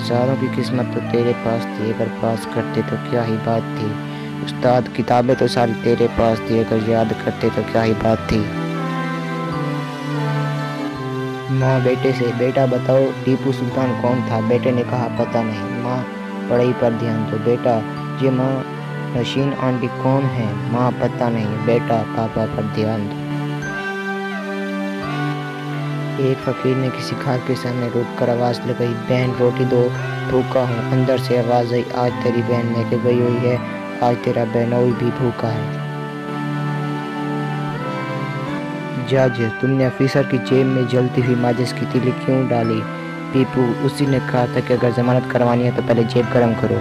सारों की किस्मत तो तेरे पास थी, अगर पास करते तो क्या ही बात थी। उस्ताद किताबें तो सारी तेरे पास थी, अगर याद करते तो क्या ही बात थी। माँ बेटे से, बेटा बताओ टीपू सुल्तान कौन था? बेटे ने कहा पता नहीं। माँ पढ़ाई पर ध्यान दो। बेटा ये माँ नशीन आंटी कौन है? माँ पता नहीं। बेटा पापा पर ध्यान दो। एक फकीर ने किसी खार के सामने रुककर आवाज लगाई, बहन रोटी दो, भूखा हूँ। अंदर से आवाज आई, आज तेरी बहन लेके गई हुई है, आज तेरा बहनोई भी भूखा है। जज, तुमने अफीसर की जेब में जलती हुई माचिस की तीली क्यों डाली? पीपू, उसी ने कहा था कि अगर जमानत करवानी है तो पहले जेब गर्म करो।